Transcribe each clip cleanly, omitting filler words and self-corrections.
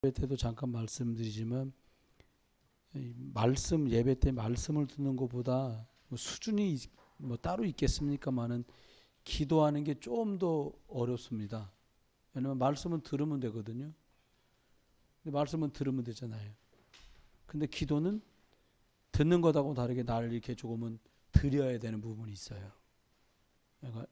예배 때도 잠깐 말씀드리지만 말씀 예배 때 말씀을 듣는 것보다 수준이 따로 있겠습니까마는 기도하는 게 좀 더 어렵습니다. 왜냐면 말씀은 들으면 되거든요. 근데 말씀은 들으면 되잖아요. 근데 기도는 듣는 것하고 다르게 나를 이렇게 조금은 드려야 되는 부분이 있어요. 그러니까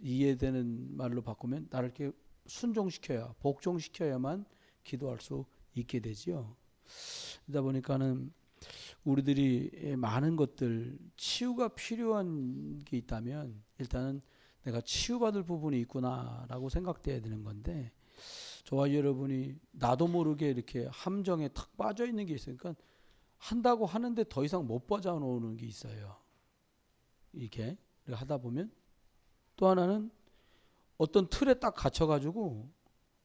이해되는 말로 바꾸면 나를 이렇게 순종시켜야, 복종시켜야만 기도할 수 있게 되지요. 그러다 보니까는 우리들이 많은 것들 치유가 필요한 게 있다면 일단은 내가 치유받을 부분이 있구나라고 생각돼야 되는 건데, 저와 여러분이 나도 모르게 이렇게 함정에 탁 빠져 있는 게 있으니까 한다고 하는데 더 이상 못 빠져나오는 게 있어요. 이게 하다 보면 또 하나는 어떤 틀에 딱 갇혀가지고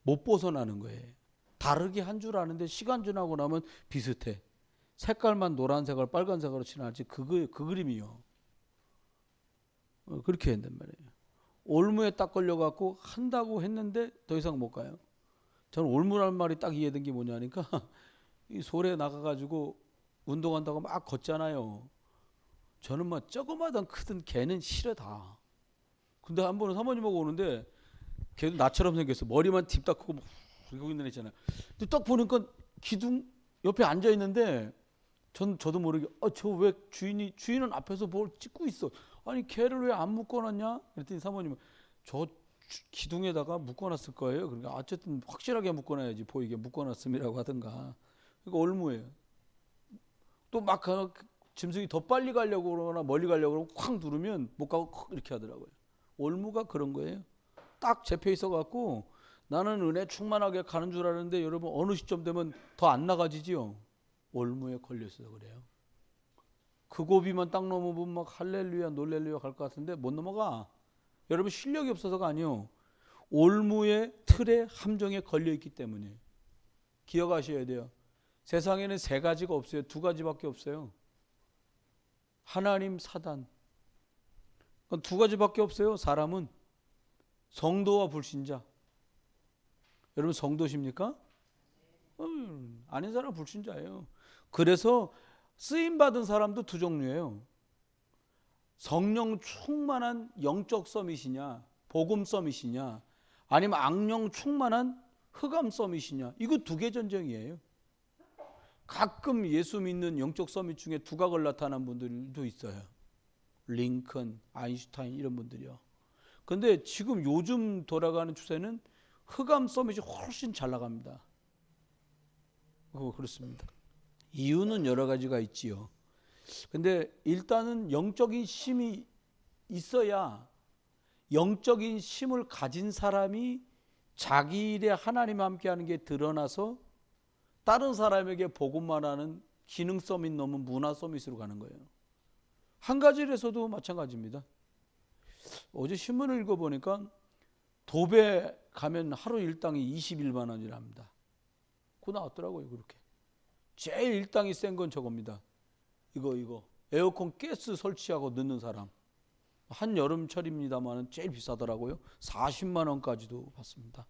못 벗어나는 거예요. 다르게 한 줄 아는데 시간 지나고 나면 비슷해. 색깔만 노란색을 빨간색으로 칠하지 그 그림이요. 그렇게 한단 말이에요. 올무에 딱 걸려갖고 한다고 했는데 더 이상 못 가요. 저는 올무란 말이 딱 이해된 게 뭐냐니까 이 솔에 나가가지고 운동한다고 막 걷잖아요. 저는 막 조그마한 크든 개는 싫어 다. 근데 한 번은 사모님하고 오는데 걔도 나처럼 생겼어. 머리만 딥다 크고 막 그러고 있는 애 있잖아요. 근데 딱 보니까 기둥 옆에 앉아 있는데 저도 모르게 저 왜 주인은 앞에서 뭘 찍고 있어. 아니 걔를 왜 안 묶어놨냐? 그랬더니 사모님은 저 기둥에다가 묶어놨을 거예요. 그러니까 어쨌든 확실하게 묶어놔야지 보이게 묶어놨음이라고 하든가. 그러니까 올무예요. 또 막 짐승이 더 빨리 가려고 그러거나 멀리 가려고 그러면 콱 누르면 못 가고 이렇게 하더라고요. 올무가 그런 거예요. 딱 잡혀 있어 갖고 나는 은혜 충만하게 가는 줄 아는데 여러분 어느 시점 되면 더 안 나가지지요. 올무에 걸려서 그래요. 그 고비만 딱 넘어보면 막 할렐루야 놀렐루야 갈 것 같은데 못 넘어가. 여러분 실력이 없어서가 아니요. 올무의 틀에 함정에 걸려 있기 때문에. 기억하셔야 돼요. 세상에는 세 가지가 없어요. 두 가지밖에 없어요. 하나님, 사단. 두 가지밖에 없어요. 사람은 성도와 불신자. 여러분 성도십니까? 아닌 사람은 불신자예요. 그래서 쓰임받은 사람도 두 종류예요. 성령 충만한 영적 서밋이냐, 복음 서밋이냐, 아니면 악령 충만한 흑암 서밋이냐. 이거 두 개 전쟁이에요. 가끔 예수 믿는 영적 서밋 중에 두각을 나타난 분들도 있어요. 링컨, 아인슈타인 이런 분들이요. 근데 지금 요즘 돌아가는 추세는 흑암 서밋이 훨씬 잘 나갑니다. 그렇습니다. 이유는 여러 가지가 있지요. 근데 일단은 영적인 힘이 있어야, 영적인 힘을 가진 사람이 자기 일에 하나님과 함께하는 게 드러나서 다른 사람에게 복음만 하는 기능 서밋 넘은 문화 서밋으로 가는 거예요. 한 가지 일에서도 마찬가지입니다. 어제 신문을 읽어보니까 도배 가면 하루 일당이 21만 원이랍니다. 그거 나왔더라고요. 그렇게 제일 일당이 센 건 저겁니다. 이거 에어컨 가스 설치하고 넣는 사람, 한 여름철입니다만 제일 비싸더라고요. 40만 원까지도 받습니다.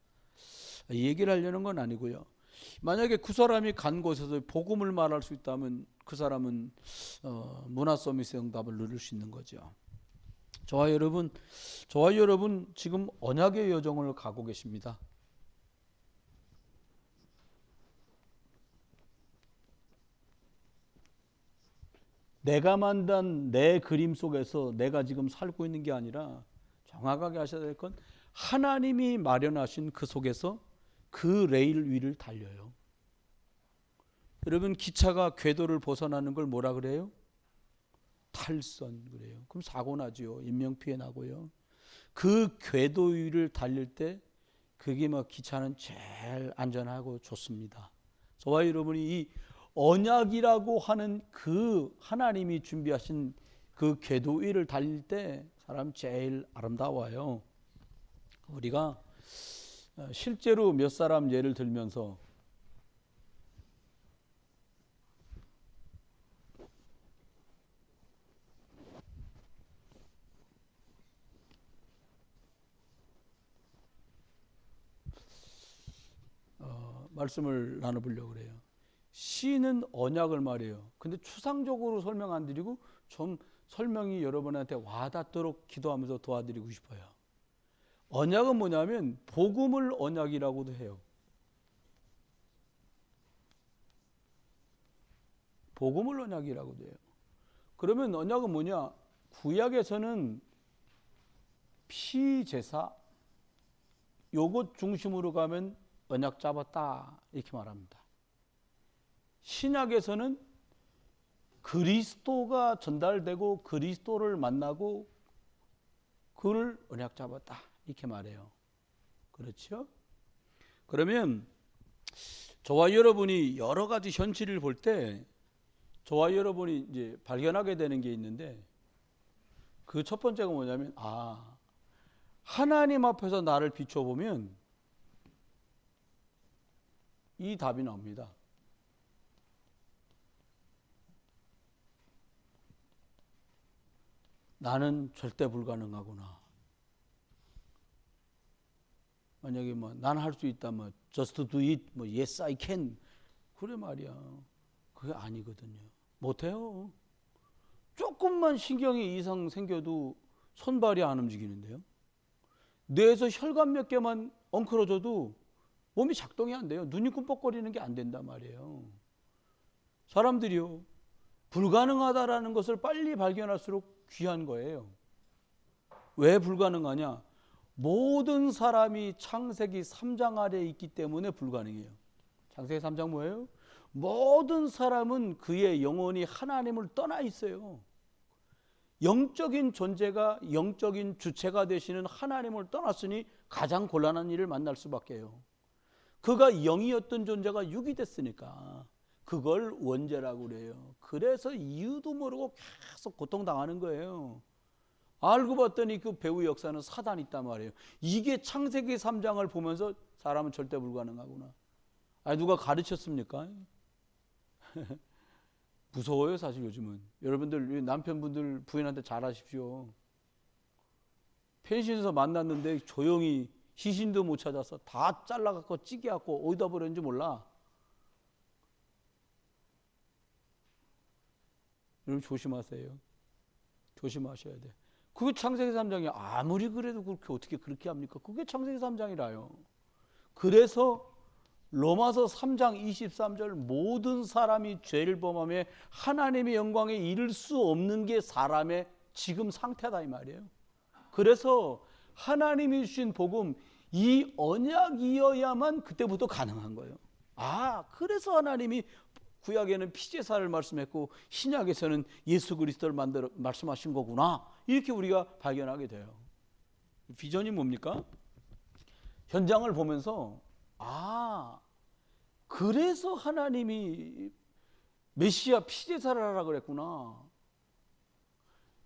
이 얘기를 하려는 건 아니고요. 만약에 그 사람이 간 곳에서 복음을 말할 수 있다면 그 사람은 문화 서밋의 응답을 누릴 수 있는 거죠. 저와 여러분 지금 언약의 여정을 가고 계십니다. 내가 만든 내 그림 속에서 내가 지금 살고 있는 게 아니라 정확하게 하셔야 될 건 하나님이 마련하신 그 속에서 그 레일 위를 달려요. 여러분 기차가 궤도를 벗어나는 걸 뭐라 그래요? 탈선 그래요. 그럼 사고 나죠. 인명피해 나고요. 그 궤도 위를 달릴 때 그게 막 기차는 제일 안전하고 좋습니다. 저와 여러분이 이 언약이라고 하는 그 하나님이 준비하신 그 궤도 위를 달릴 때 사람 제일 아름다워요. 우리가 실제로 몇 사람 예를 들면서 말씀을 나눠보려고 그래요. 시는 언약을 말해요. 근데 추상적으로 설명 안 드리고 좀 설명이 여러분한테 와닿도록 기도하면서 도와드리고 싶어요. 언약은 뭐냐면 복음을 언약이라고도 해요. 복음을 언약이라고도 해요. 그러면 언약은 뭐냐? 구약에서는 피제사 요것 중심으로 가면 언약 잡았다 이렇게 말합니다. 신약에서는 그리스도가 전달되고 그리스도를 만나고 그를 언약 잡았다 이렇게 말해요. 그렇죠? 그러면 저와 여러분이 여러 가지 현실을 볼 때 저와 여러분이 이제 발견하게 되는 게 있는데 그 첫 번째가 뭐냐면 하나님 앞에서 나를 비춰보면 이 답이 나옵니다. 나는 절대 불가능하구나. 만약에 난 할 수 있다, just do it, yes I can. 그래 말이야. 그게 아니거든요. 못해요. 조금만 신경이 이상 생겨도 손발이 안 움직이는데요. 뇌에서 혈관 몇 개만 엉클어져도 몸이 작동이 안 돼요. 눈이 꿈뻑거리는 게 안 된단 말이에요. 사람들이요. 불가능하다라는 것을 빨리 발견할수록 귀한 거예요. 왜 불가능하냐? 모든 사람이 창세기 3장 아래에 있기 때문에 불가능해요. 창세기 3장 뭐예요? 모든 사람은 그의 영혼이 하나님을 떠나 있어요. 영적인 존재가 영적인 주체가 되시는 하나님을 떠났으니 가장 곤란한 일을 만날 수밖에요. 그가 영이었던 존재가 육이 됐으니까 그걸 원죄라고 그래요. 그래서 이유도 모르고 계속 고통당하는 거예요. 알고 봤더니 그 배후 역사는 사단이 있단 말이에요. 이게 창세기 3장을 보면서 사람은 절대 불가능하구나. 누가 가르쳤습니까? 무서워요 사실 요즘은. 여러분들 남편분들 부인한테 잘하십시오. 펜션에서 만났는데 조용히 시신도 못 찾아서 다 잘라갖고 찌개갖고 어디다 버렸는지 몰라. 여러분 조심하세요. 조심하셔야 돼. 그게 창세기 3장이 아무리 그래도 그렇게 어떻게 그렇게 합니까? 그게 창세기 3장이라요. 그래서 로마서 3장 23절 모든 사람이 죄를 범하며 하나님의 영광에 이를 수 없는 게 사람의 지금 상태다 이 말이에요. 그래서 하나님이 주신 복음 이 언약이어야만 그때부터 가능한 거예요. 그래서 하나님이 구약에는 피제사를 말씀했고 신약에서는 예수 그리스도를 말씀하신 거구나. 이렇게 우리가 발견하게 돼요. 비전이 뭡니까? 현장을 보면서 그래서 하나님이 메시아 피제사를 하라고 그랬구나.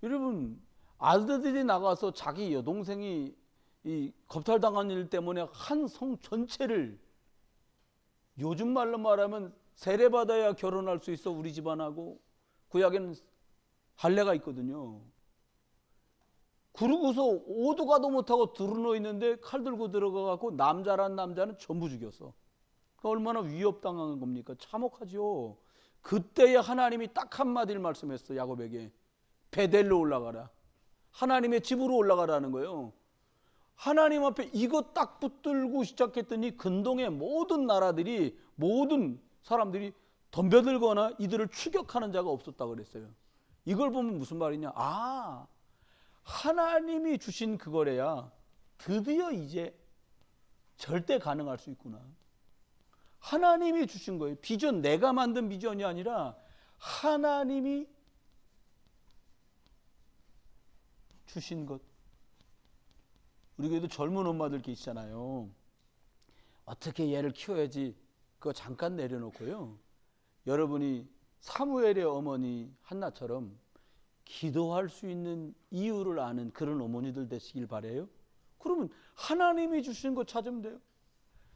여러분 아들들이 나가서 자기 여동생이 이 겁탈당한 일 때문에 한 성 전체를 요즘 말로 말하면 세례받아야 결혼할 수 있어 우리 집안하고. 구약에는 할례가 있거든요. 그러고서 오도 가도 못하고 들어누워 있는데 칼 들고 들어가갖고 남자란 남자는 전부 죽였어. 얼마나 위협당한 겁니까? 참혹하죠. 그때에 하나님이 딱 한마디를 말씀했어. 야곱에게 베델로 올라가라. 하나님의 집으로 올라가라는 거예요. 하나님 앞에 이거 딱 붙들고 시작했더니 근동의 모든 나라들이 모든 사람들이 덤벼들거나 이들을 추격하는 자가 없었다고 그랬어요. 이걸 보면 무슨 말이냐? 하나님이 주신 그거래야 드디어 이제 절대 가능할 수 있구나. 하나님이 주신 거예요. 비전 내가 만든 비전이 아니라 하나님이 주신 것. 우리 교회도 젊은 엄마들 계시잖아요. 어떻게 얘를 키워야지 그거 잠깐 내려놓고요. 여러분이 사무엘의 어머니 한나처럼 기도할 수 있는 이유를 아는 그런 어머니들 되시길 바라요. 그러면 하나님이 주신 거 찾으면 돼요.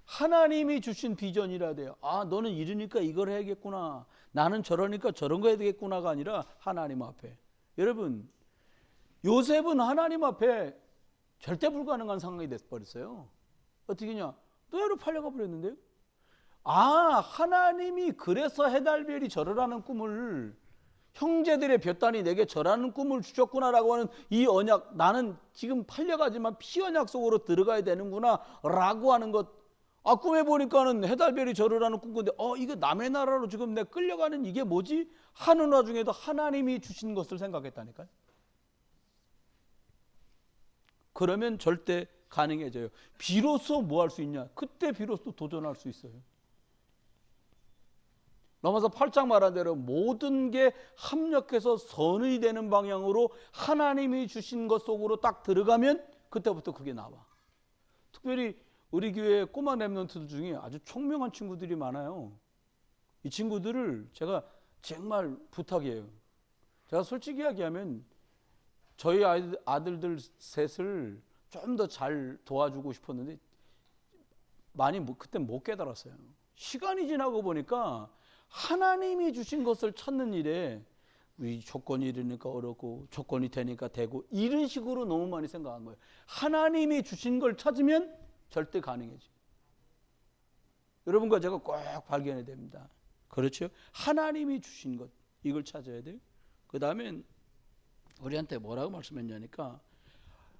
하나님이 주신 비전이라 돼요. 너는 이러니까 이걸 해야겠구나. 나는 저러니까 저런 거 해야 되겠구나가 아니라 하나님 앞에. 여러분 요셉은 하나님 앞에 절대 불가능한 상황이 돼버렸어요. 어떻게냐? 노예로 팔려가 버렸는데요. 하나님이 그래서 해달별이 절하라는 꿈을, 형제들의 볕단이 내게 절하는 꿈을 주셨구나라고 하는 이 언약, 나는 지금 팔려가지만 피언약 속으로 들어가야 되는구나 라고 하는 것. 꿈에 보니까는 해달별이 절하라는 꿈 꾼데 이거 남의 나라로 지금 내가 끌려가는 이게 뭐지? 하는 와중에도 하나님이 주신 것을 생각했다니까요. 그러면 절대 가능해져요. 비로소 뭐 할 수 있냐? 그때 비로소 도전할 수 있어요. 로마서 8장 말한 대로 모든 게 합력해서 선이 되는 방향으로 하나님이 주신 것 속으로 딱 들어가면 그때부터 그게 나와. 특별히 우리 교회 꼬마 랩런트들 중에 아주 총명한 친구들이 많아요. 이 친구들을 제가 정말 부탁이에요. 제가 솔직히 이야기하면 저희 아들들 셋을 좀 더 잘 도와주고 싶었는데 많이 그때 못 깨달았어요. 시간이 지나고 보니까 하나님이 주신 것을 찾는 일에 우리 조건이 이러니까 어렵고 조건이 되니까 되고 이런 식으로 너무 많이 생각한 거예요. 하나님이 주신 걸 찾으면 절대 가능해져요. 여러분과 제가 꼭 발견해야 됩니다. 그렇죠? 하나님이 주신 것, 이걸 찾아야 돼요. 그 다음엔 우리한테 뭐라고 말씀했냐니까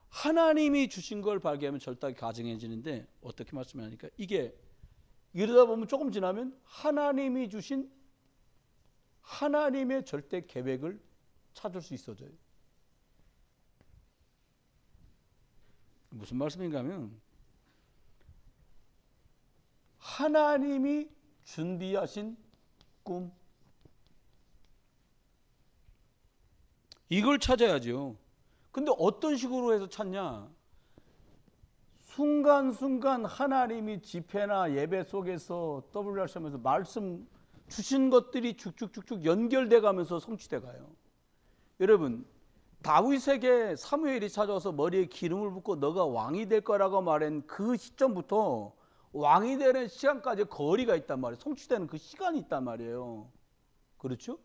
하나님이 주신 걸 발견하면 절대 가능해지는데 어떻게 말씀하니까 이게 이러다 보면 조금 지나면 하나님이 주신 하나님의 절대 계획을 찾을 수 있어져요. 무슨 말씀인가 하면 하나님이 준비하신 꿈, 이걸 찾아야죠. 근데 어떤 식으로 해서 찾냐? 순간순간 하나님이 집회나 예배 속에서 WRC 하면서 말씀 주신 것들이 쭉쭉쭉쭉 연결돼 가면서 성취돼 가요. 여러분, 다윗에게 사무엘이 찾아와서 머리에 기름을 붓고 너가 왕이 될 거라고 말한 그 시점부터 왕이 되는 시간까지 거리가 있단 말이에요. 성취되는 그 시간이 있단 말이에요. 그렇죠?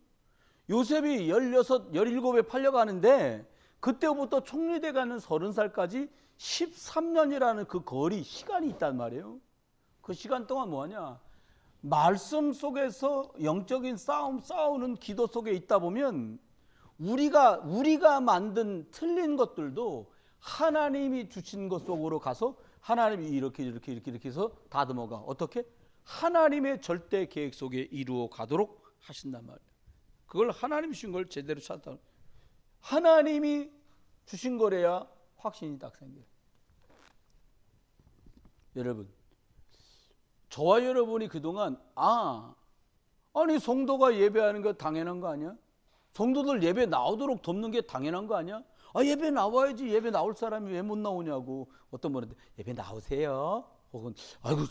요셉이 16, 17에 팔려가는데 그때부터 총리돼 가는 30살까지 13년이라는 그 거리, 시간이 있단 말이에요. 그 시간 동안 뭐하냐? 말씀 속에서 영적인 싸우는 기도 속에 있다 보면 우리가 만든 틀린 것들도 하나님이 주신 것 속으로 가서 하나님이 이렇게 해서 다듬어가. 어떻게? 하나님의 절대 계획 속에 이루어 가도록 하신단 말이에요. 그걸 하나님이 주신 걸 제대로 찾다. 하나님이 주신 거래야 확신이 딱 생겨요. 여러분, 저와 여러분이 그동안 아니 성도가 예배하는 거 당연한 거 아니야? 성도들 예배 나오도록 돕는 게 당연한 거 아니야? 예배 나와야지. 예배 나올 사람이 왜 못 나오냐고. 어떤 분한테 예배 나오세요. 혹은 아이고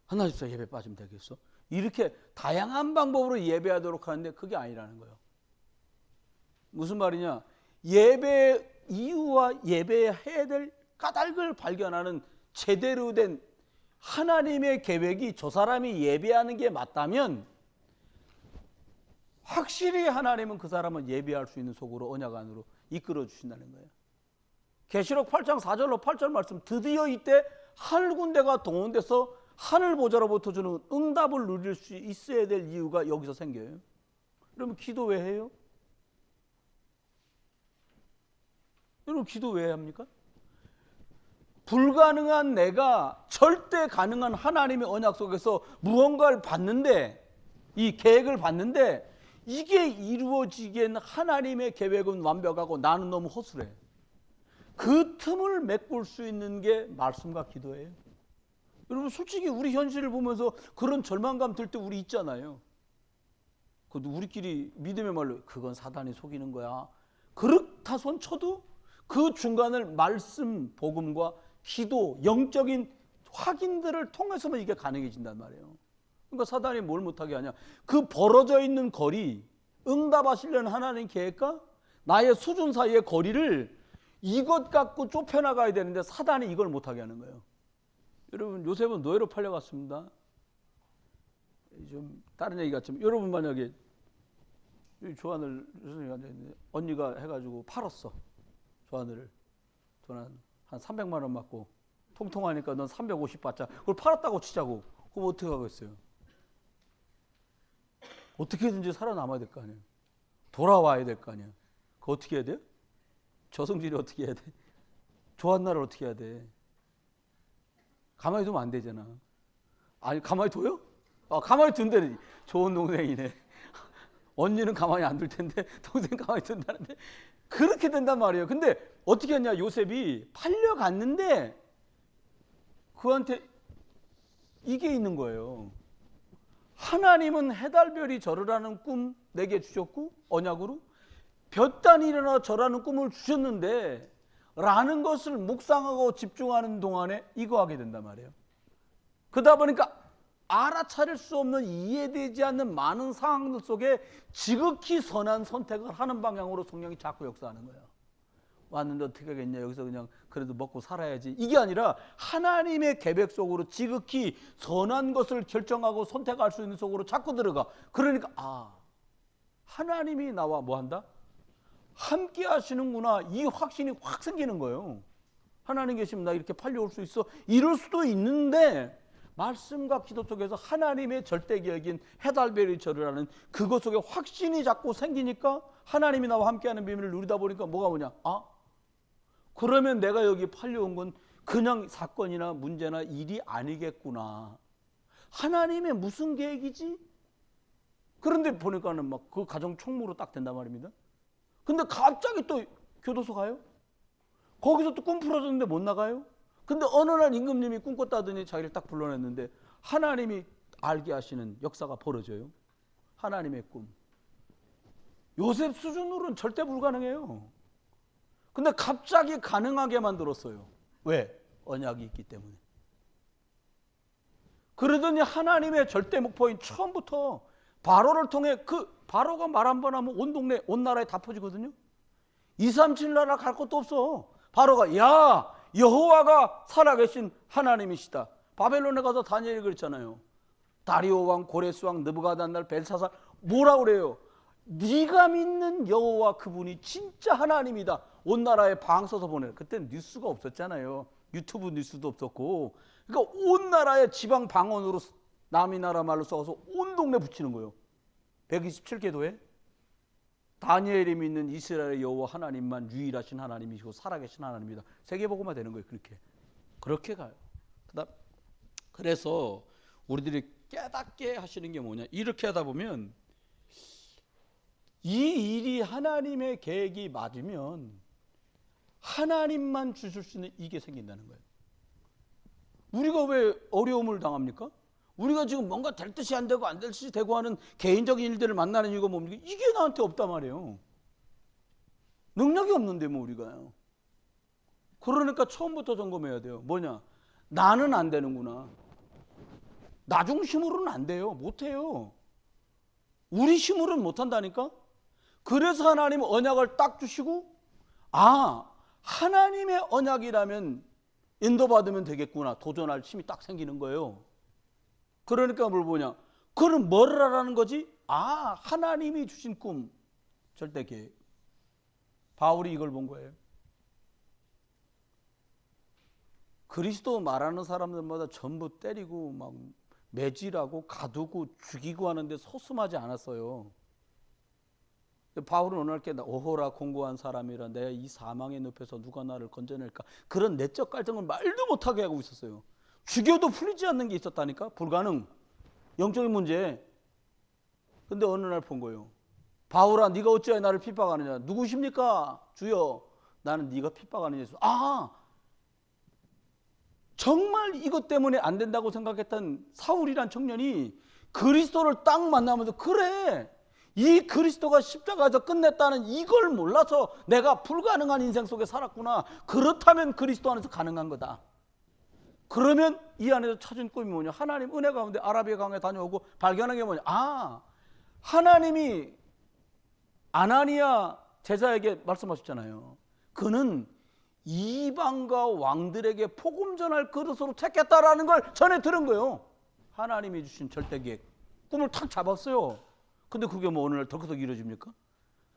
하나 집사 예배 빠지면 되겠어. 이렇게 다양한 방법으로 예배하도록 하는데 그게 아니라는 거예요. 무슨 말이냐? 예배 이유와 예배해야 될 까닭을 발견하는 제대로 된 하나님의 계획이 저 사람이 예배하는 게 맞다면 확실히 하나님은 그 사람을 예배할 수 있는 속으로 언약 안으로 이끌어 주신다는 거예요. 계시록 8장 4절로 8절 말씀, 드디어 이때 한 군데가 동원돼서 하늘 보좌로부터 주는 응답을 누릴 수 있어야 될 이유가 여기서 생겨요. 여러분 기도 왜 해요? 여러분 기도 왜 합니까? 불가능한 내가 절대 가능한 하나님의 언약 속에서 무언가를 봤는데, 이 계획을 봤는데 이게 이루어지기엔 하나님의 계획은 완벽하고 나는 너무 허술해. 그 틈을 메꿀 수 있는 게 말씀과 기도예요. 여러분 솔직히 우리 현실을 보면서 그런 절망감 들 때 우리 있잖아요. 그것도 우리끼리 믿음의 말로 그건 사단이 속이는 거야. 그렇다 손 쳐도 그 중간을 말씀, 복음과 기도, 영적인 확인들을 통해서만 이게 가능해진단 말이에요. 그러니까 사단이 뭘 못하게 하냐? 그 벌어져 있는 거리, 응답하시려는 하나님 계획과 나의 수준 사이의 거리를 이것 갖고 좁혀나가야 되는데 사단이 이걸 못하게 하는 거예요. 여러분 요셉은 노예로 팔려갔습니다. 좀 다른 얘기 같지만 여러분 만약에 조하늘 언니가 해가지고 팔았어. 조하늘을 한 300만 원 받고 통통하니까 넌 350 받자. 그걸 팔았다고 치자고. 그럼 어떻게 하겠어요? 어떻게든지 살아남아야 될 거 아니에요. 돌아와야 될 거 아니에요. 그거 어떻게 해야 돼요? 저승질이 어떻게 해야 돼? 조한나를 어떻게 해야 돼? 가만히 두면 안 되잖아. 아니 가만히 둬요? 가만히 둔다니. 좋은 동생이네. 언니는 가만히 안 둘 텐데 동생 가만히 둔다는데 그렇게 된단 말이에요. 근데 어떻게 했냐? 요셉이 팔려갔는데 그한테 이게 있는 거예요. 하나님은 해달별이 절으라는 꿈 내게 주셨고 언약으로 볕단이 일어나 절하는 꿈을 주셨는데 라는 것을 묵상하고 집중하는 동안에 이거 하게 된단 말이에요. 그러다 보니까 알아차릴 수 없는 이해되지 않는 많은 상황들 속에 지극히 선한 선택을 하는 방향으로 성령이 자꾸 역사하는 거예요. 왔는데 어떻게 하겠냐, 여기서 그냥 그래도 먹고 살아야지, 이게 아니라 하나님의 계획 속으로 지극히 선한 것을 결정하고 선택할 수 있는 속으로 자꾸 들어가. 그러니까 하나님이 나와 뭐한다? 함께 하시는구나, 이 확신이 확 생기는 거예요. 하나님 계시면 나 이렇게 팔려올 수 있어, 이럴 수도 있는데 말씀과 기도 속에서 하나님의 절대 계획인 해달별이 절이라는 그것 속에 확신이 자꾸 생기니까 하나님이 나와 함께하는 비밀을 누리다 보니까 뭐냐? 그러면 내가 여기 팔려온 건 그냥 사건이나 문제나 일이 아니겠구나. 하나님의 무슨 계획이지? 그런데 보니까는 막 그 가정 총무로 딱 된단 말입니다. 근데 갑자기 또 교도소 가요? 거기서 또 꿈 풀어줬는데 못 나가요? 근데 어느 날 임금님이 꿈 꿨다더니 자기를 딱 불러냈는데 하나님이 알게 하시는 역사가 벌어져요. 하나님의 꿈. 요셉 수준으로는 절대 불가능해요. 근데 갑자기 가능하게 만들었어요. 왜? 언약이 있기 때문에. 그러더니 하나님의 절대 목표인 처음부터 바로를 통해 바로가 말 한 번 하면 온 동네, 온 나라에 다 퍼지거든요. 237 나라 갈 것도 없어. 바로가 야, 여호와가 살아계신 하나님이시다. 바벨론에 가서 다니엘이 그랬잖아요. 다리오 왕, 고레스 왕, 느부갓네살, 벨사살 뭐라 그래요? 네가 믿는 여호와 그분이 진짜 하나님이다. 온 나라에 방 써서 보내. 그때 뉴스가 없었잖아요. 유튜브 뉴스도 없었고. 그러니까 온 나라에 지방 방언으로 남이 나라 말로 써서 온 동네 붙이는 거예요. 127개도에 다니엘이 믿는 이스라엘의 여호와 하나님만 유일하신 하나님이시고 살아계신 하나님이다. 세계복음화 되는 거예요. 그렇게 가요. 그래서 우리들이 깨닫게 하시는 게 뭐냐, 이렇게 하다 보면 이 일이 하나님의 계획이 맞으면 하나님만 주실 수 있는 이게 생긴다는 거예요. 우리가 왜 어려움을 당합니까? 우리가 지금 뭔가 될 듯이 안 되고 안 될 듯이 되고 하는 개인적인 일들을 만나는 이유가 뭡니까? 이게 나한테 없단 말이에요. 능력이 없는데 뭐 우리가요. 그러니까 처음부터 점검해야 돼요. 뭐냐? 나는 안 되는구나. 나 중심으로는 안 돼요. 못해요. 우리 힘으로는 못한다니까? 그래서 하나님은 언약을 딱 주시고 하나님의 언약이라면 인도받으면 되겠구나. 도전할 힘이 딱 생기는 거예요. 그러니까 뭘 보냐? 그럼 뭘 하라는 거지? 하나님이 주신 꿈, 절대 계획. 바울이 이걸 본 거예요. 그리스도 말하는 사람들마다 전부 때리고 막 매질하고 가두고 죽이고 하는데 소심하지 않았어요. 바울은 어느 날 깨닫다, 오호라 공고한 사람이라 내가 이 사망의 늪에서 누가 나를 건져낼까? 그런 내적 갈등을 말도 못하게 하고 있었어요. 죽여도 풀리지 않는 게 있었다니까? 불가능. 영적인 문제. 근데 어느 날 본 거예요. 바울아, 네가 어찌하여 나를 핍박하느냐? 누구십니까? 주여, 나는 네가 핍박하는 예수. 정말 이것 때문에 안 된다고 생각했던 사울이란 청년이 그리스도를 딱 만나면서 그래, 이 그리스도가 십자가에서 끝냈다는 이걸 몰라서 내가 불가능한 인생 속에 살았구나. 그렇다면 그리스도 안에서 가능한 거다. 그러면 이 안에서 찾은 꿈이 뭐냐? 하나님 은혜 가운데 아라비아 강에 다녀오고 발견한 게 뭐냐? 하나님이 아나니아 제자에게 말씀하셨잖아요. 그는 이방과 왕들에게 복음 전할 그릇으로 택했다라는 걸 전에 들은 거예요. 하나님이 주신 절대 계획, 꿈을 탁 잡았어요. 근데 그게 뭐 어느 날 덜커덕 이루어집니까?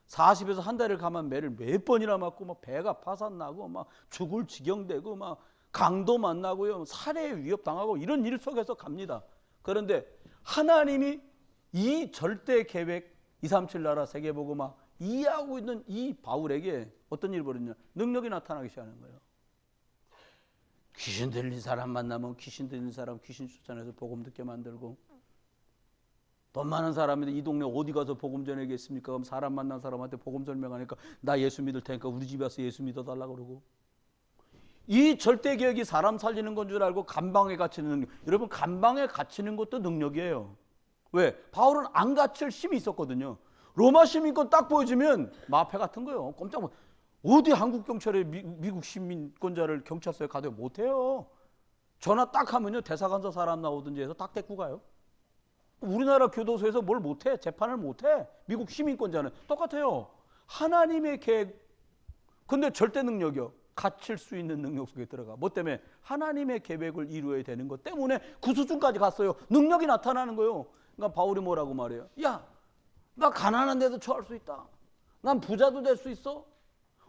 40에서 한 달을 가면 매를 몇 번이나 맞고 막 배가 파산나고 막 죽을 지경되고 막 강도 만나고요, 살해 위협 당하고 이런 일 속에서 갑니다. 그런데 하나님이 이 절대 계획 237 나라 세계복음화 이해하고 있는 이 바울에게 어떤 일이 벌어졌냐? 능력이 나타나기 시작하는 거예요. 귀신 들린 사람 만나면 귀신 들린 사람 귀신 쫓아내서 복음 듣게 만들고, 돈 많은 사람인데 이 동네 어디 가서 복음 전하겠습니까? 그럼 사람 만난 사람한테 복음 설명하니까 나 예수 믿을 테니까 우리 집에 와서 예수 믿어달라고 그러고, 이 절대 계획이 사람 살리는 건 줄 알고 감방에 갇히는 능력. 여러분, 감방에 갇히는 것도 능력이에요. 왜? 바울은 안 갇힐 힘이 있었거든요. 로마 시민권 딱 보여주면 마패 같은 거예요. 꼼짝 못. 어디 한국 경찰에 미국 시민권자를 경찰서에 가도 못해요. 전화 딱 하면요 대사관서 사람 나오든지 해서 딱 데리고 가요. 우리나라 교도소에서 뭘 못해? 재판을 못해? 미국 시민권자는 똑같아요. 하나님의 계획. 근데 절대 능력이요. 갇힐 수 있는 능력 속에 들어가. 뭐 때문에? 하나님의 계획을 이루어야 되는 것 때문에 그 수준까지 갔어요. 능력이 나타나는 거예요. 그러니까 바울이 뭐라고 말해요? 야, 나 가난한데도 처할 수 있다. 난 부자도 될 수 있어.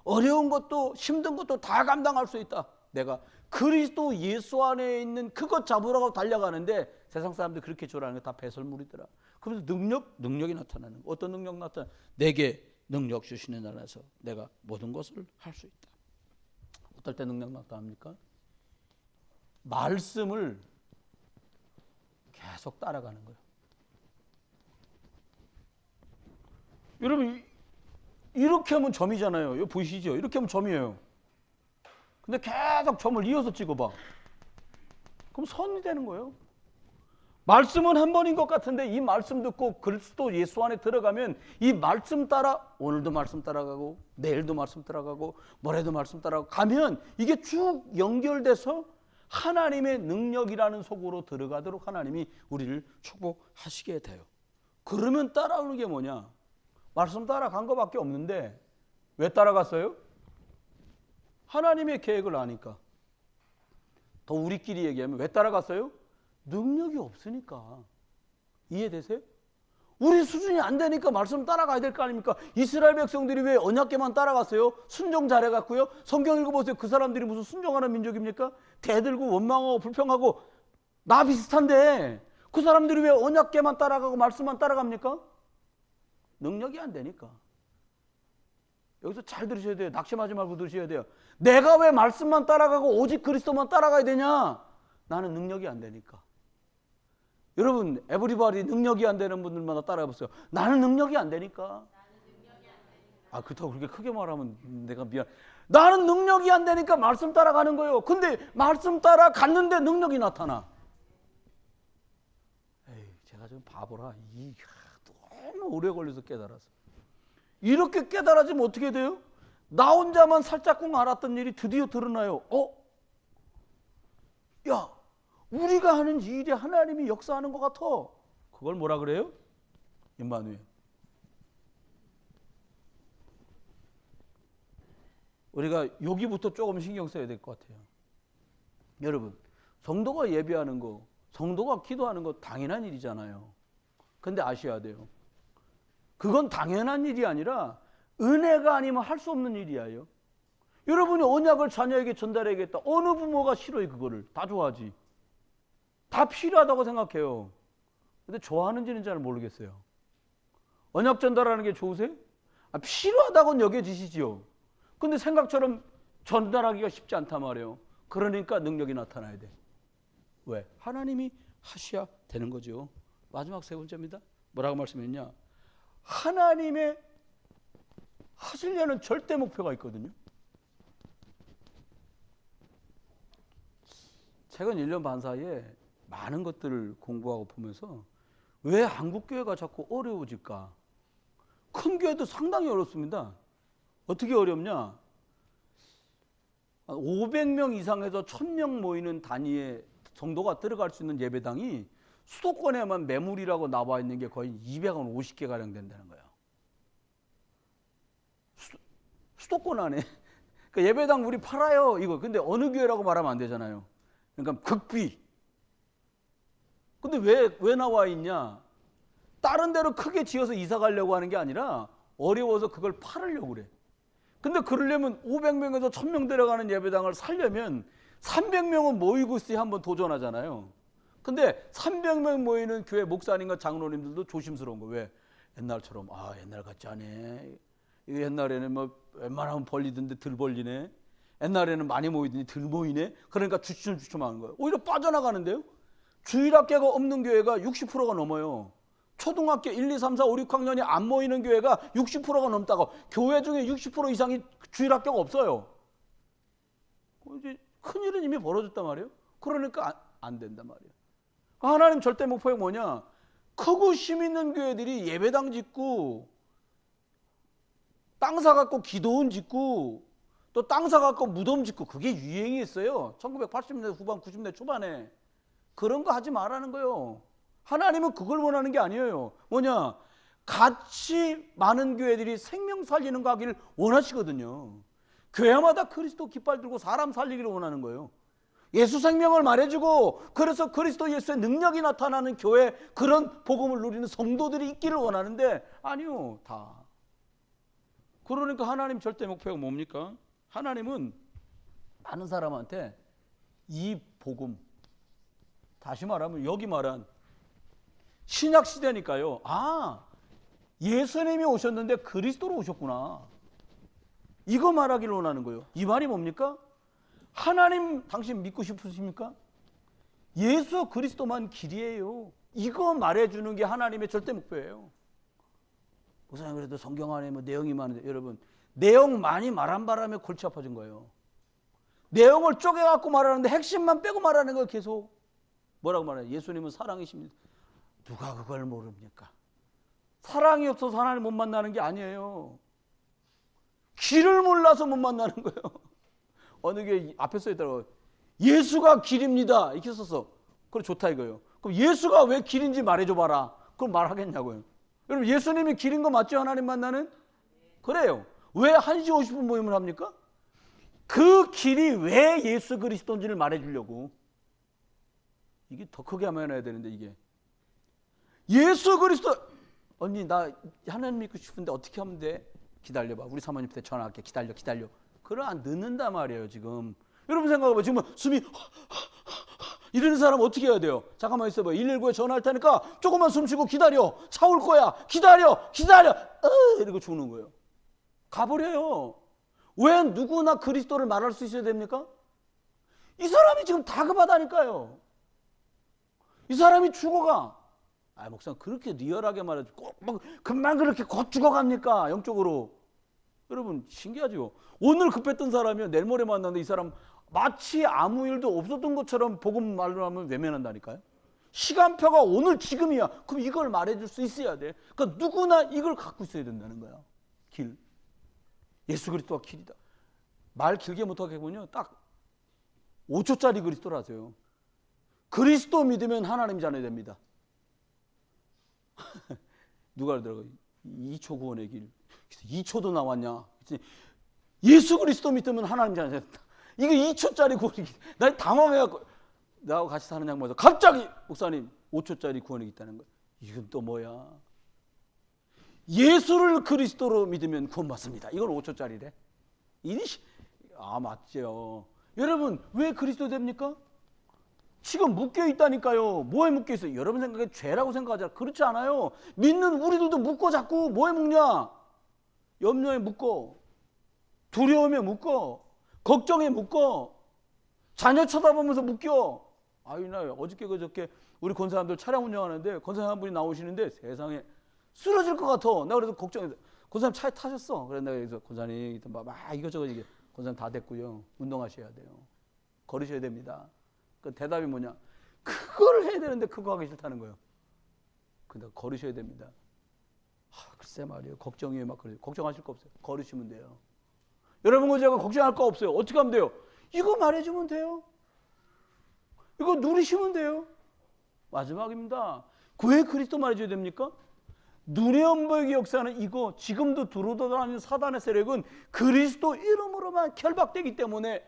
어려운 것도 힘든 것도 다 감당할 수 있다. 내가 그리스도 예수 안에 있는 그것 잡으라고 달려가는데 세상 사람들이 그렇게 주라는 게 다 배설물이더라. 그래서 능력이 나타나는 거. 어떤 능력 나타나? 내게 능력 주시는 나라에서 내가 모든 것을 할 수 있다. 어떨 때 능력 나타납니까? 말씀을 계속 따라가는 거예요. 여러분, 이렇게 하면 점이잖아요. 이거 보이시죠? 이렇게 하면 점이에요. 근데 계속 점을 이어서 찍어봐. 그럼 선이 되는 거예요. 말씀은 한 번인 것 같은데 이 말씀 듣고 그리스도 예수 안에 들어가면 이 말씀 따라 오늘도 말씀 따라가고 내일도 말씀 따라가고 모레도 말씀 따라가고 가면 이게 쭉 연결돼서 하나님의 능력이라는 속으로 들어가도록 하나님이 우리를 축복하시게 돼요. 그러면 따라오는 게 뭐냐? 말씀 따라간 것밖에 없는데 왜 따라갔어요? 하나님의 계획을 아니까. 더 우리끼리 얘기하면 왜 따라갔어요? 능력이 없으니까. 이해되세요? 우리 수준이 안 되니까 말씀 따라가야 될 거 아닙니까? 이스라엘 백성들이 왜 언약궤만 따라갔어요? 순종 잘해갔고요. 성경 읽어보세요. 그 사람들이 무슨 순종하는 민족입니까? 대들고 원망하고 불평하고 나 비슷한데 그 사람들이 왜 언약궤만 따라가고 말씀만 따라갑니까? 능력이 안 되니까. 여기서 잘 들으셔야 돼요. 낙심하지 말고 들으셔야 돼요. 내가 왜 말씀만 따라가고 오직 그리스도만 따라가야 되냐? 나는 능력이 안 되니까. 여러분, 에브리바디 능력이 안 되는 분들마다 따라해보세요. 나는 능력이 안 되니까. 아, 그렇다고 그렇게 크게 말하면 내가 미안. 나는 능력이 안 되니까 말씀 따라가는 거예요. 근데 말씀 따라갔는데 능력이 나타나. 에이, 제가 좀 바보라. 너무 오래 걸려서 깨달았어. 이렇게 깨달아지면 어떻게 돼요? 나 혼자만 살짝쿵 알았던 일이 드디어 드러나요. 야, 우리가 하는 일이 하나님이 역사하는 것 같아. 그걸 뭐라 그래요? 임마누엘. 우리가 여기부터 조금 신경 써야 될 것 같아요. 여러분, 성도가 예배하는 거, 성도가 기도하는 거 당연한 일이잖아요. 근데 아셔야 돼요. 그건 당연한 일이 아니라 은혜가 아니면 할 수 없는 일이에요. 여러분이 언약을 자녀에게 전달해야겠다. 어느 부모가 싫어요, 그거를. 다 좋아하지. 다 필요하다고 생각해요. 근데 좋아하는지는 잘 모르겠어요. 언약 전달하는 게 좋으세요? 필요하다고는 여겨지시죠. 근데 생각처럼 전달하기가 쉽지 않단 말이에요. 그러니까 능력이 나타나야 돼. 왜? 하나님이 하셔야 되는 거죠. 마지막 세 번째입니다. 뭐라고 말씀했냐? 하나님의 하시려는 절대 목표가 있거든요. 최근 1년 반 사이에 많은 것들을 공부하고 보면서 왜 한국교회가 자꾸 어려워질까? 큰 교회도 상당히 어렵습니다. 어떻게 어렵냐? 500명 이상에서 1000명 모이는 단위의 정도가 들어갈 수 있는 예배당이 수도권에만 매물이라고 나와 있는 게 거의 250개가량 된다는 거예요. 수도권 안에. 그러니까 예배당 우리 팔아요, 이거. 근데 어느 교회라고 말하면 안 되잖아요. 그러니까 극비. 근데 왜 나와 있냐? 다른 데로 크게 지어서 이사 가려고 하는 게 아니라 어려워서 그걸 팔으려고 그래. 근데 그러려면 500명에서 1000명 들어가는 예배당을 살려면 300명은 모이고 있어야 한번 도전하잖아요. 근데 300명 모이는 교회 목사님과 장로님들도 조심스러운 거. 왜? 옛날처럼 옛날 같지 않네. 옛날에는 뭐 웬만하면 벌리던데 덜 벌리네. 옛날에는 많이 모이더니 덜 모이네. 그러니까 주춤주춤하는 거예요. 오히려 빠져나가는데요. 주일학교가 없는 교회가 60%가 넘어요. 초등학교 1, 2, 3, 4, 5, 6학년이 안 모이는 교회가 60%가 넘다고. 교회 중에 60% 이상이 주일학교가 없어요. 이제 큰일은 이미 벌어졌단 말이에요. 그러니까 안 된단 말이에요. 하나님 절대 목표가 뭐냐? 크고 힘 있는 교회들이 예배당 짓고 땅 사갖고 기도원 짓고 또 땅 사갖고 무덤 짓고 그게 유행이었어요. 1980년대 후반 90년대 초반에. 그런 거 하지 말라는 거예요. 하나님은 그걸 원하는 게 아니에요. 뭐냐? 같이 많은 교회들이 생명 살리는 거 하기를 원하시거든요. 교회마다 그리스도 깃발 들고 사람 살리기를 원하는 거예요. 예수 생명을 말해주고 그래서 그리스도 예수의 능력이 나타나는 교회, 그런 복음을 누리는 성도들이 있기를 원하는데 아니요, 다. 그러니까 하나님 절대 목표가 뭡니까? 하나님은 많은 사람한테 이 복음, 다시 말하면 여기 말한 신약 시대니까요. 예수님이 오셨는데 그리스도로 오셨구나. 이거 말하기를 원하는 거예요. 이 말이 뭡니까? 하나님 당신 믿고 싶으십니까? 예수 그리스도만 길이에요. 이거 말해주는 게 하나님의 절대 목표예요. 목사님 그래도 성경 안에 뭐 내용이 많은데, 여러분 내용 많이 말한 바람에 골치 아파진 거예요. 내용을 쪼개갖고 말하는데 핵심만 빼고 말하는 거예요. 계속 뭐라고 말해요? 예수님은 사랑이십니다. 누가 그걸 모릅니까? 사랑이 없어서 하나님 못 만나는 게 아니에요. 길을 몰라서 못 만나는 거예요. 어느 게 앞에 써있더라고요. 예수가 길입니다. 이렇게 썼어. 그래 좋다 이거예요. 그럼 예수가 왜 길인지 말해줘봐라. 그럼 말하겠냐고요. 여러분 예수님이 길인 거 맞죠? 하나님 만나는? 그래요. 왜 1시 50분 모임을 합니까? 그 길이 왜 예수 그리스도인지를 말해주려고. 이게 더 크게 하면 해야 되는데 이게. 예수 그리스도. 언니 나 하나님 믿고 싶은데 어떻게 하면 돼? 기다려봐. 우리 사모님한테 전화할게. 기다려. 그럼 안 늦는단 말이에요 지금. 여러분 생각해봐. 지금 숨이 이러는 사람 어떻게 해야 돼요? 잠깐만 있어봐. 119에 전화할 테니까 조금만 숨 쉬고 기다려. 차 올 거야. 기다려. 이러고 죽는 거예요. 가버려요. 왜 누구나 그리스도를 말할 수 있어야 됩니까? 이 사람이 지금 다급하다니까요. 이 사람이 죽어가. 목사님 그렇게 리얼하게 말해도 꼭 금방 그렇게 곧 죽어갑니까? 영적으로. 여러분 신기하죠. 오늘 급했던 사람이요 내일 모레 만났는데 이 사람 마치 아무 일도 없었던 것처럼 복음 말로 하면 외면한다니까요. 시간표가 오늘 지금이야. 그럼 이걸 말해줄 수 있어야 돼. 그러니까 누구나 이걸 갖고 있어야 된다는 거야. 길. 예수 그리스도가 길이다. 말 길게 못하게 보면요 딱 5초짜리 그리스도를 하세요. 그리스도 믿으면 하나님 자녀 됩니다. 누가 그러더라고요. 2초 구원의 길. 2초도 나왔냐? 예수 그리스도 믿으면 하나님 자녀 된다. 이거 2초짜리 구원의 길. 나 당황해갖고 나하고 같이 사는 양반에서 갑자기 목사님 5초짜리 구원이 있다는 거야. 이건 또 뭐야? 예수를 그리스도로 믿으면 구원받습니다. 이걸 5초짜리래. 맞죠. 여러분 왜 그리스도 됩니까? 지금 묶여 있다니까요. 뭐에 묶여 있어요? 여러분 생각에 죄라고 생각하잖아요. 그렇지 않아요. 믿는 우리들도 묶어 자꾸. 뭐에 묶냐? 염려에 묶어, 두려움에 묶어, 걱정에 묶어, 자녀 쳐다보면서 묶여. 나 어저께 그저께 우리 권사님들 차량 운전하는데 권사님 한 분이 나오시는데 세상에 쓰러질 것 같아. 나 그래서 걱정해서 권사님 차에 타셨어. 그래서 내가 그래서 권사님 막 이것저것 이게 권사님 다 됐고요. 운동하셔야 돼요. 걸으셔야 됩니다. 그 대답이 뭐냐? 그걸 해야 되는데 그거 하기 싫다는 거예요. 근데 걸으셔야 됩니다. 글쎄 말이에요. 걱정이에요. 막 그래요. 걱정하실 거 없어요. 걸으시면 돼요. 여러분 제가 걱정할 거 없어요. 어떻게 하면 돼요? 이거 말해주면 돼요. 이거 누리시면 돼요. 마지막입니다. 왜 그리스도 말해줘야 됩니까? 눈에 안 보이게 역사는 이거 지금도 들어다니는 사단의 세력은 그리스도 이름으로만 결박되기 때문에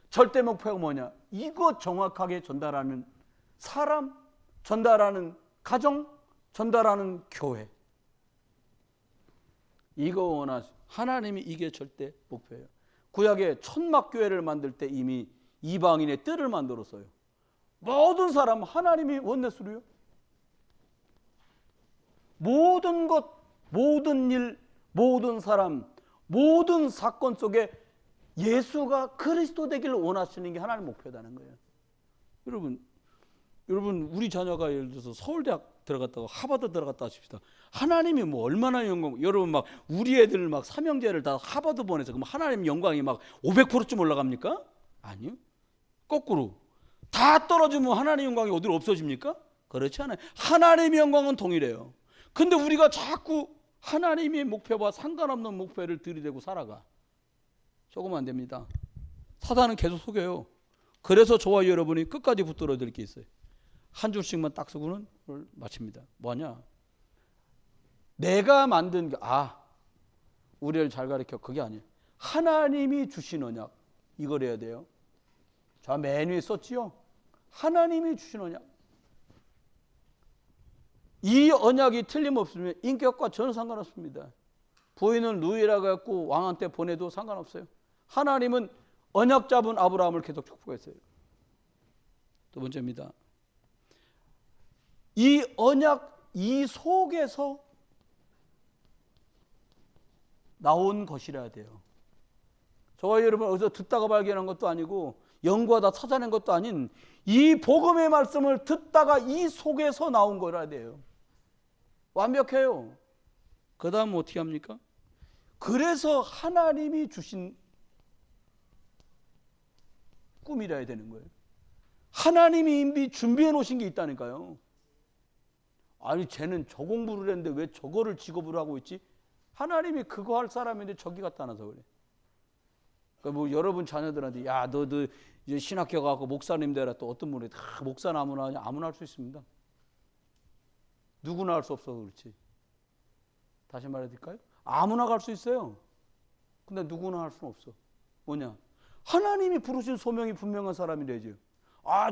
절대 목표가 뭐냐? 이거 정확하게 전달하는 사람, 전달하는 가정, 전달하는 교회. 이거 원하시. 하나님이 이게 절대 목표예요. 구약에 천막교회를 만들 때 이미 이방인의 뜰을 만들었어요. 모든 사람 하나님이 원내스루요. 모든 것, 모든 일, 모든 사람, 모든 사건 속에 예수가 그리스도 되기를 원하시는 게 하나님의 목표다는 거예요. 여러분 우리 자녀가 예를 들어서 서울대학 들어갔다고 하버드 들어갔다 하십시다. 하나님이 뭐 얼마나 영광, 여러분 막 우리 애들 막 삼형제를 다 하버드 보내서 그럼 하나님 영광이 막 500%쯤 올라갑니까? 아니요. 거꾸로 다 떨어지면 하나님 영광이 어디로 없어집니까? 그렇지 않아요. 하나님의 영광은 동일해요. 근데 우리가 자꾸 하나님의 목표와 상관없는 목표를 들이대고 살아가. 조금 안 됩니다. 사단은 계속 속여요. 그래서 저와 여러분이 끝까지 붙들어 드릴 게 있어요. 한 줄씩만 딱 쓰고는 마칩니다. 뭐냐? 내가 만든 게 우리를 잘 가르쳐. 그게 아니에요. 하나님이 주신 언약, 이걸 해야 돼요. 저 맨 위에 썼지요. 하나님이 주신 언약. 이 언약이 틀림없으면 인격과 전혀 상관없습니다. 부인은 루이라고 해갖고 왕한테 보내도 상관없어요. 하나님은 언약 잡은 아브라함을 계속 축복했어요. 두 번째입니다. 이 언약, 이 속에서 나온 것이라야 돼요. 저와 여러분 어디서 듣다가 발견한 것도 아니고 연구하다 찾아낸 것도 아닌 이 복음의 말씀을 듣다가 이 속에서 나온 거라 돼요. 완벽해요. 그 다음 어떻게 합니까? 그래서 하나님이 주신 꿈이라야 되는 거예요. 하나님이 이미 준비해 놓으신 게 있다니까요. 아니 쟤는 저 공부를 했는데 왜 저거를 직업으로 하고 있지? 하나님이 그거 할 사람인데 저기 갖다 놔서 그래. 그러니까 뭐 여러분 자녀들한테 야 너도 이제 신학교 가고 목사님 되라 또 어떤 분이 다 목사는 아무나 하냐? 아무나 할 수 있습니다. 누구나 할 수 없어서 그렇지. 다시 말해드릴까요? 아무나 갈 수 있어요. 근데 누구나 할 수는 없어. 뭐냐? 하나님이 부르신 소명이 분명한 사람이래죠.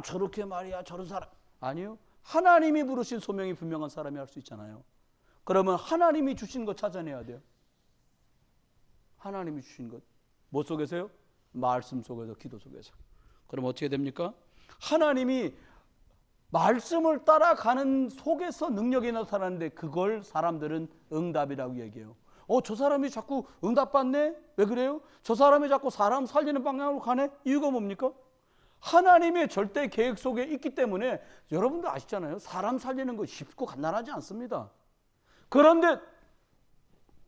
저렇게 말이야 저런 사람. 아니요. 하나님이 부르신 소명이 분명한 사람이 할 수 있잖아요. 그러면 하나님이 주신 것 찾아내야 돼요. 하나님이 주신 것. 뭐 속에서요? 말씀 속에서, 기도 속에서. 그럼 어떻게 됩니까? 하나님이 말씀을 따라가는 속에서 능력이 나타나는데 그걸 사람들은 응답이라고 얘기해요. 저 사람이 자꾸 응답받네? 왜 그래요? 저 사람이 자꾸 사람 살리는 방향으로 가네? 이유가 뭡니까? 하나님의 절대 계획 속에 있기 때문에 여러분도 아시잖아요. 사람 살리는 거 쉽고 간단하지 않습니다. 그런데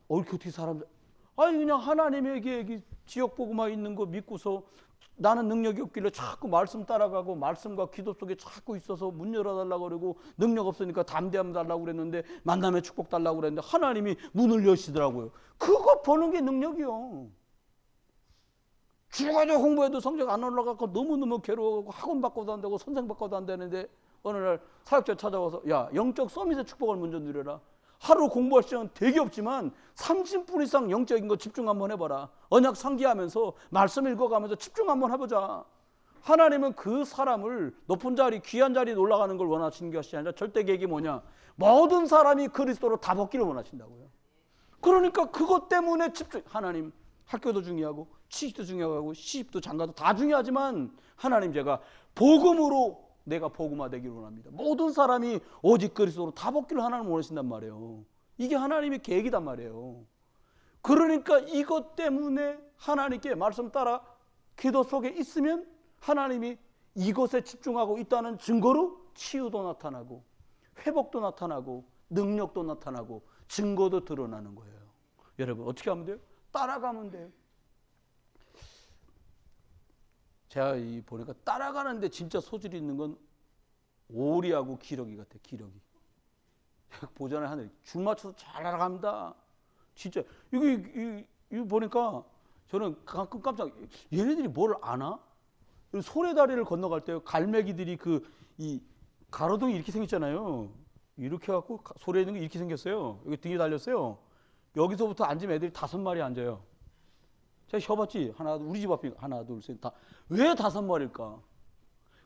이렇게 어떻게 사람 그냥 하나님에게 지역 복음화 있는 거 믿고서 나는 능력이 없길래 자꾸 말씀 따라가고 말씀과 기도 속에 자꾸 있어서 문 열어달라고 그러고 능력 없으니까 담대함 달라고 그랬는데 만남의 축복 달라고 그랬는데 하나님이 문을 여시더라고요. 그거 보는 게 능력이요. 죽어도 공부해도 성적 안 올라가고 너무너무 괴로워하고 학원 바꿔도 안 되고 선생 바꿔도 안 되는데 어느 날 사역자 찾아와서 야 영적 서밋의 축복을 먼저 누려라. 하루 공부할 시간 되게 없지만 30분 이상 영적인 거 집중 한번 해봐라. 언약 상기하면서 말씀 읽어가면서 집중 한번 해보자. 하나님은 그 사람을 높은 자리 귀한 자리에 올라가는 걸 원하시는 것이 아니라 절대 계획이 뭐냐? 모든 사람이 그리스도로 다 벗기를 원하신다고요. 그러니까 그것 때문에 집중. 하나님 학교도 중요하고 취직도 중요하고 시집도 장가도 다 중요하지만 하나님 제가 복음으로 내가 복음화되기를 원합니다. 모든 사람이 오직 그리스도로 다 벗기를 하나님 원하신단 말이에요. 이게 하나님의 계획이단 말이에요. 그러니까 이것 때문에 하나님께 말씀 따라 기도 속에 있으면 하나님이 이것에 집중하고 있다는 증거로 치유도 나타나고 회복도 나타나고 능력도 나타나고 증거도 드러나는 거예요. 여러분 어떻게 하면 돼요? 따라가면 돼요. 제가 보니까 따라가는데 진짜 소질이 있는 건 오리하고 기러기 같아요. 기러기. 보잖아요. 하늘 줄 맞춰서 잘 날아갑니다. 진짜 이거 보니까 저는 가끔 깜짝 얘네들이 뭘 아나? 소래다리를 건너갈 때 갈매기들이 이 가로등이 이렇게 생겼잖아요. 이렇게 해갖고 소래 있는 게 이렇게 생겼어요. 여기 등이 달렸어요. 여기서부터 앉으면 애들이 5마리 앉아요. 제가 쉬어봤지. 우리 집 앞에 하나, 둘, 셋, 다. 왜 5마리일까?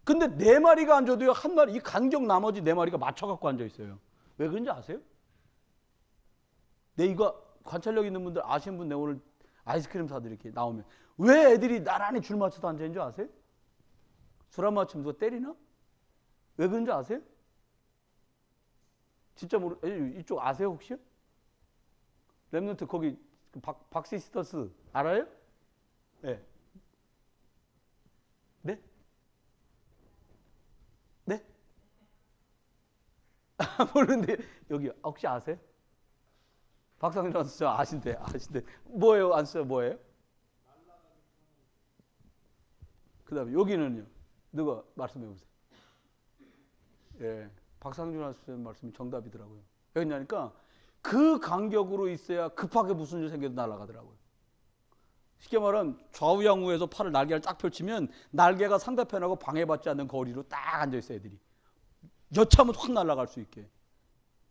근데 4마리가 앉아도요, 한 마리, 이 간격 나머지 4마리가 맞춰갖고 앉아있어요. 왜 그런지 아세요? 이거 관찰력 있는 분들 아시는 분, 오늘 아이스크림 사들 이렇게 나오면. 왜 애들이 나란히 줄 맞춰서 앉아있는 줄 아세요? 줄 안 맞추면 누가 때리나? 왜 그런지 아세요? 진짜 이쪽 아세요 혹시? 렘넌트 거기 박시스터스 알아요? 네. 네? 네? 모르는데 여기 혹시 아세요? 박상준 아나운서 아신대. 뭐예요? 안 써요? 뭐예요? 그 다음에 여기는요. 누가 말씀해 보세요. 예, 박상준 아나운서 말씀이 정답이더라고요. 왜냐니까 그 간격으로 있어야 급하게 무슨 일 생겨도 날아가더라고요. 쉽게 말하면 좌우양우에서 팔을 날개를 딱 펼치면 날개가 상대편하고 방해받지 않는 거리로 딱 앉아 있어요, 애들이. 여차하면 확 날아갈 수 있게.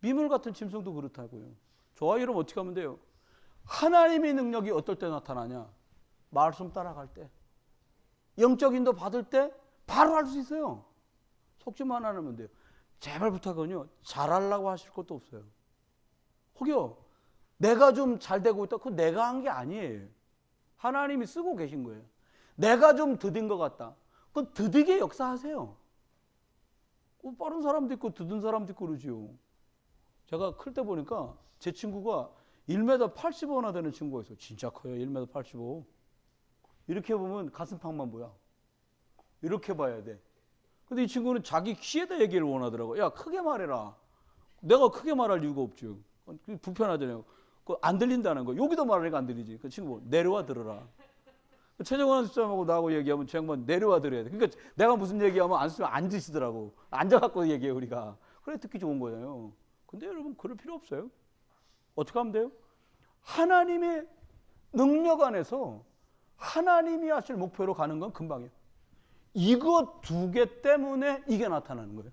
미물 같은 짐승도 그렇다고요. 좋아, 이러면 어떻게 하면 돼요? 하나님의 능력이 어떨 때 나타나냐? 말씀 따라갈 때. 영적 인도 받을 때 바로 할 수 있어요. 속지만 안 하면 돼요. 제발 부탁은요, 잘하려고 하실 것도 없어요. 혹여 내가 좀 잘 되고 있다, 그건 내가 한 게 아니에요. 하나님이 쓰고 계신 거예요. 내가 좀 더딘 것 같다, 그건 더디게 역사하세요. 빠른 사람도 있고 더딘 사람도 있고 그러지요. 제가 클 때 보니까 제 친구가 1m 85나 되는 친구가 있어요. 진짜 커요. 1m 85. 이렇게 보면 가슴팍만 보여. 이렇게 봐야 돼. 근데 이 친구는 자기 키에다 얘기를 원하더라고. 야, 크게 말해라. 내가 크게 말할 이유가 없죠. 불편하잖아요. 안 들린다는 거. 여기도 말하니까 안 들리지. 그 친구 내려와 들어라. 최정원 수장하고 나하고 얘기하면 제 양반 내려와 들어야 돼. 그러니까 내가 무슨 얘기하면 안 쓰면 앉으시더라고. 앉아갖고 얘기해 우리가. 그래 듣기 좋은 거예요. 근데 여러분 그럴 필요 없어요. 어떻게 하면 돼요? 하나님의 능력 안에서 하나님이 하실 목표로 가는 건 금방이에요. 이거 두 개 때문에 이게 나타나는 거예요.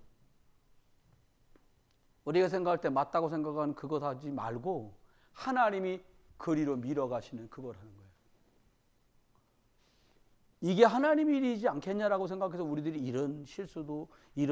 우리가 생각할 때 맞다고 생각하는 그것 하지 말고 하나님이 그리로 밀어가시는 그걸 하는 거예요. 이게 하나님 일이지 않겠냐라고 생각해서 우리들이 이런 실수도 이런